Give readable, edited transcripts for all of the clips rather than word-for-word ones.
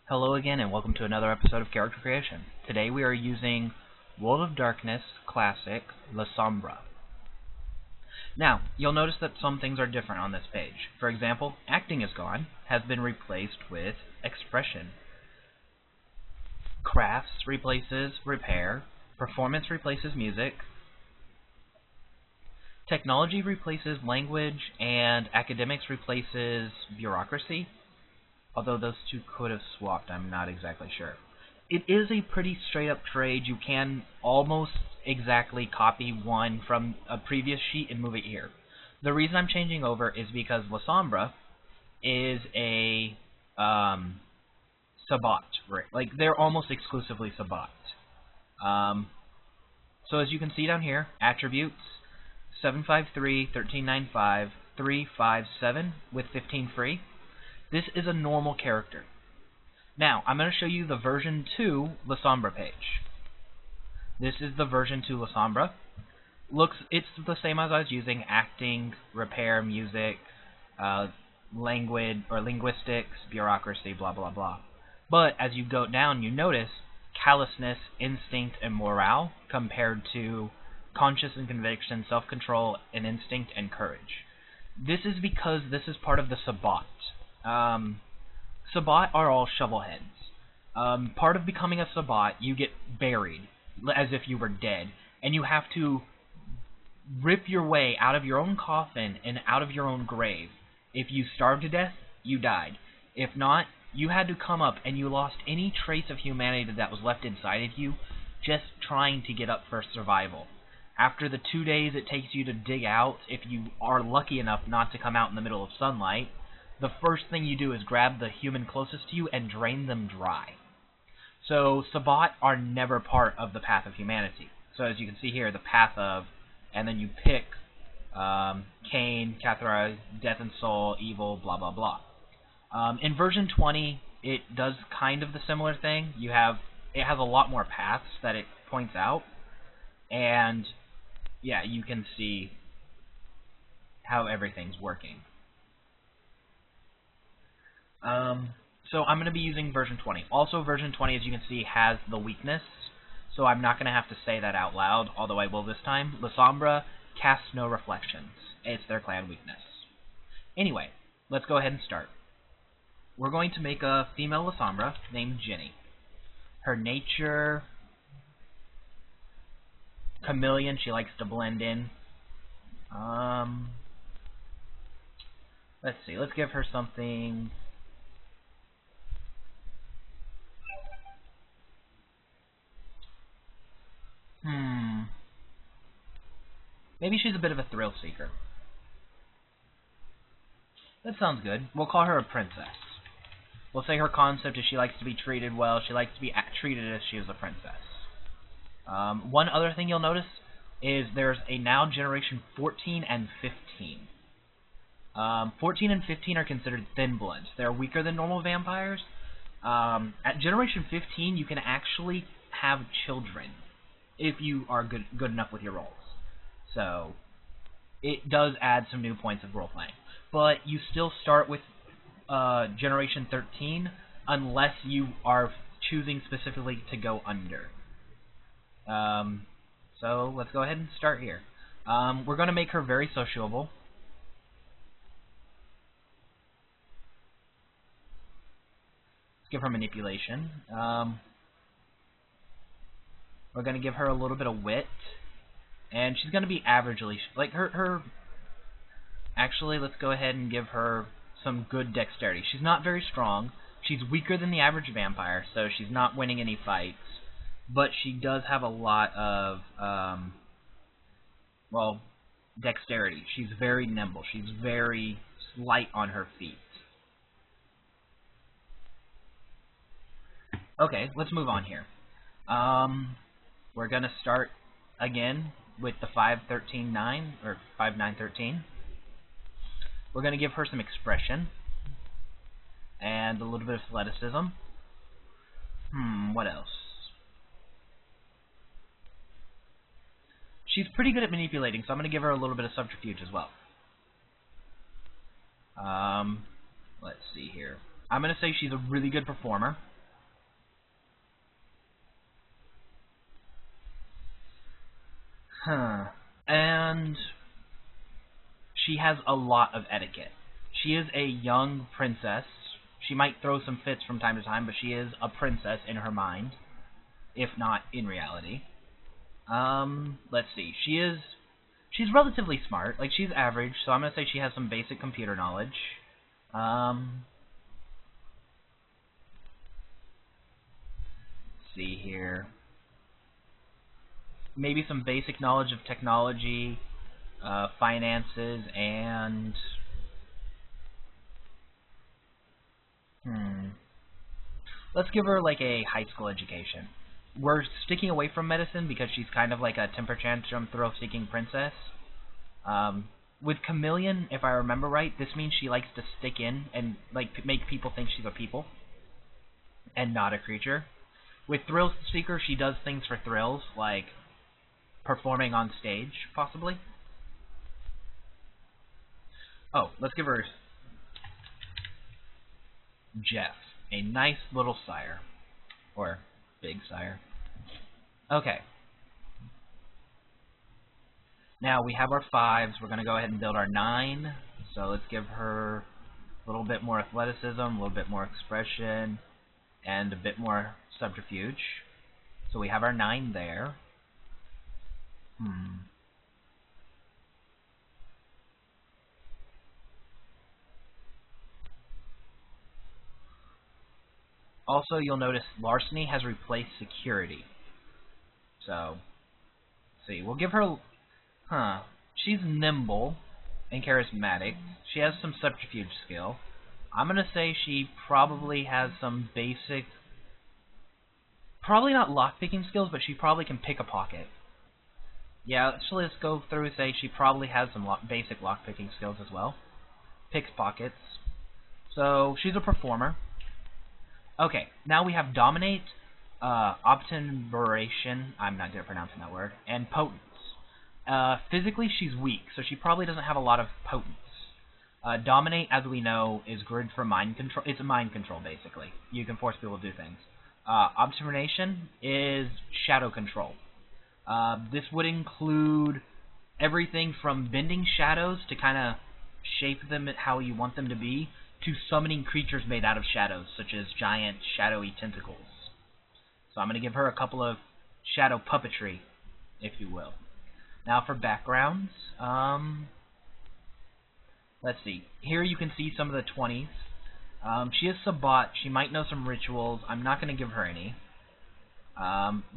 Hello again and welcome to another episode of Character Creation. Today we are using World of Darkness Classic Lasombra. Now, you'll notice that some things are different on this page. For example, acting is gone, has been replaced with expression. Crafts replaces repair. Performance replaces music. Technology replaces language, and academics replaces bureaucracy. Although those two could have swapped, I'm not exactly sure. It is a pretty straight up trade. You can almost exactly copy one from a previous sheet and move it here. The reason I'm changing over is because Lasombra is a Sabbat. Like, they're almost exclusively Sabbat. So as you can see down here, attributes 753.1395.357 with 15 free. This is a normal character. Now, I'm going to show you the version 2 Lasombra page. This is the version 2 Lasombra. It's the same as I was using: acting, repair, music, language or linguistics, bureaucracy, blah blah blah. But as you go down, you notice callousness, instinct, and morale compared to conscious and conviction, self-control, and instinct and courage. This is because this is part of the Sabbat. Sabbat are all shovelheads. Part of becoming a Sabbat, you get buried as if you were dead, and you have to rip your way out of your own coffin and out of your own grave. If you starved to death, you died. If not, you had to come up and you lost any trace of humanity that was left inside of you just trying to get up for survival. After the 2 days it takes you to dig out, if you are lucky enough not to come out in the middle of sunlight, the first thing you do is grab the human closest to you and drain them dry. So Sabbat are never part of the path of humanity. So as you can see here, the path of, and then you pick Cain, Cathra, Death and Soul, Evil, blah blah blah. In version 20, it does kind of the similar thing. It has a lot more paths that it points out, and yeah, you can see how everything's working. So I'm going to be using version 20. Also, version 20, as you can see, has the weakness, so I'm not going to have to say that out loud, although I will this time. Lasombra casts no reflections. It's their clan weakness. Anyway, let's go ahead and start. We're going to make a female Lasombra named Jenny. Her nature: chameleon, she likes to blend in. Let's see, let's give her something. Maybe she's a bit of a thrill seeker. That sounds good. We'll call her a princess. We'll say her concept is she likes to be treated well. She likes to be treated as she is a princess. One other thing you'll notice is there's a now generation 14 and 15. 14 and 15 are considered thin bloods. They're weaker than normal vampires. At generation 15, you can actually have children if you are good enough with your roles. So it does add some new points of role-playing. But you still start with generation 13 unless you are choosing specifically to go under. So let's go ahead and start here. We're going to make her very sociable. Let's give her manipulation. We're going to give her a little bit of wit. And she's going to be averagely, like actually, let's go ahead and give her some good dexterity. She's not very strong. She's weaker than the average vampire, so she's not winning any fights. But she does have a lot of, well, dexterity. She's very nimble. She's very light on her feet. Okay, let's move on here. We're going to start again with the 5-13-9, or 5-9-13. We're going to give her some expression and a little bit of athleticism. What else? She's pretty good at manipulating, so I'm going to give her a little bit of subterfuge as well. Let's see here. I'm going to say she's a really good performer. And she has a lot of etiquette. She is a young princess. She might throw some fits from time to time, but she is a princess in her mind, if not in reality. Let's see. She's relatively smart. Like, she's average, so I'm gonna say she has some basic computer knowledge. Let's see here. Maybe some basic knowledge of technology, finances, and let's give her like a high school education. We're sticking away from medicine because she's kind of like a temper tantrum, thrill-seeking princess. With Chameleon, if I remember right, this means she likes to stick in and like make people think she's a people and not a creature. With Thrill Seeker, she does things for thrills, like performing on stage, possibly. Oh, let's give her Jeff, a nice little sire. Or big sire. Okay. Now we have our 5s. We're going to go ahead and build our 9. So let's give her a little bit more athleticism, a little bit more expression, and a bit more subterfuge. So we have our 9 there. Also, you'll notice larceny has replaced security. So, let's see. We'll give her... She's nimble and charismatic. She has some subterfuge skill. I'm going to say she probably has some basic... Probably not lockpicking skills, but she probably can pick a pocket. Yeah, actually, let's go through and say she probably has some basic lockpicking skills as well. Picks pockets. So, she's a performer. Okay, now we have Dominate, Obtemperation, I'm not good at pronouncing that word, and Potence. Physically, she's weak, so she probably doesn't have a lot of potence. Dominate, as we know, is good for mind control. It's a mind control, basically. You can force people to do things. Obtemperation is shadow control. This would include everything from bending shadows to kind of shape them how you want them to be, to summoning creatures made out of shadows, such as giant, shadowy tentacles. So I'm going to give her a couple of shadow puppetry, if you will. Now for backgrounds, let's see. Here you can see some of the 20s. She is Sabbat. She might know some rituals. I'm not going to give her any.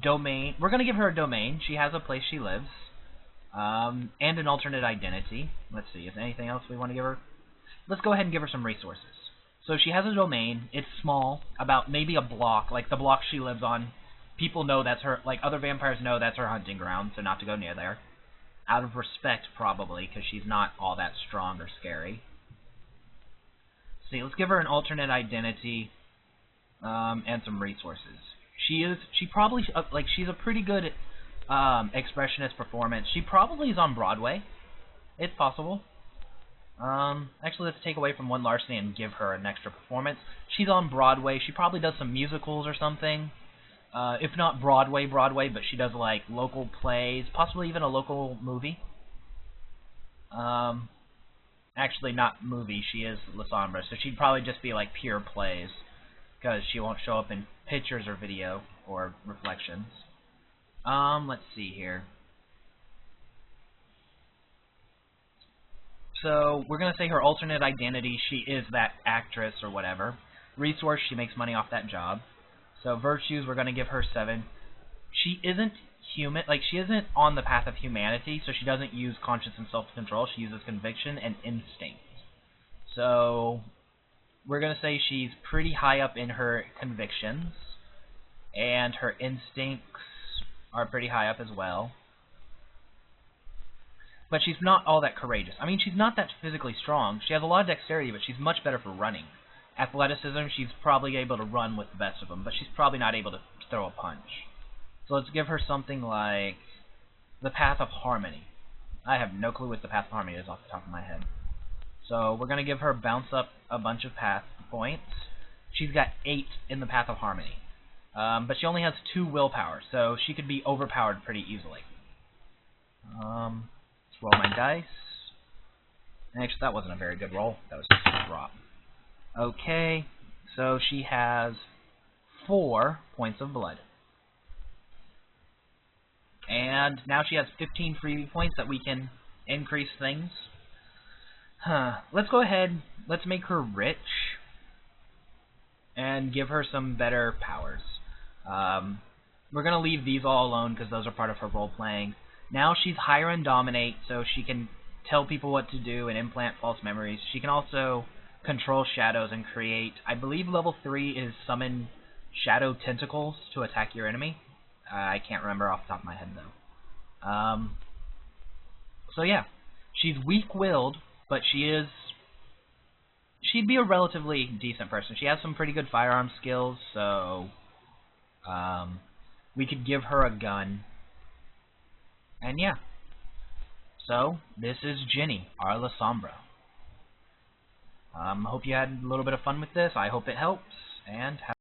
Domain. We're going to give her a domain. She has a place she lives. And an alternate identity. Let's see. Is there anything else we want to give her? Let's go ahead and give her some resources. So she has a domain. It's small, about maybe a block, like the block she lives on. People know that's her, like other vampires know that's her hunting ground, so not to go near there. Out of respect, probably, because she's not all that strong or scary. See, let's give her an alternate identity, and some resources. She probably, like, she's a pretty good expressionist performance. She probably is on Broadway. It's possible. Actually, let's take away from one larceny and give her an extra performance. She's on Broadway. She probably does some musicals or something. If not Broadway, but she does, like, local plays, possibly even a local movie. Actually, not movie. She is Lasombra, so she'd probably just be, like, pure plays, because she won't show up in pictures or video or reflections. Let's see here. So, we're going to say her alternate identity, she is that actress or whatever. Resource, she makes money off that job. So, virtues, we're going to give her 7. She isn't human, like, she isn't on the path of humanity, so she doesn't use conscience and self-control. She uses conviction and instinct. So, we're going to say she's pretty high up in her convictions, and her instincts are pretty high up as well. But she's not all that courageous. I mean, she's not that physically strong. She has a lot of dexterity, but she's much better for running. Athleticism, she's probably able to run with the best of them, but she's probably not able to throw a punch. So let's give her something like the Path of Harmony. I have no clue what the Path of Harmony is off the top of my head. So we're going to give her bounce up a bunch of path points. She's got 8 in the Path of Harmony. But she only has 2 willpower, so she could be overpowered pretty easily. Let's roll my dice. Actually, that wasn't a very good roll. That was just a drop. Okay, so she has 4 points of blood. And now she has 15 freebie points that we can increase things. Let's go ahead, let's make her rich and give her some better powers. We're going to leave these all alone because those are part of her role-playing. Now she's higher in Dominate, so she can tell people what to do and implant false memories. She can also control shadows and create, I believe level 3 is summon shadow tentacles to attack your enemy. I can't remember off the top of my head, though. So yeah, she's weak-willed, but she'd be a relatively decent person. She has some pretty good firearm skills, so we could give her a gun. And yeah. So, this is Jenny, our Lasombra. Hope you had a little bit of fun with this. I hope it helps, and have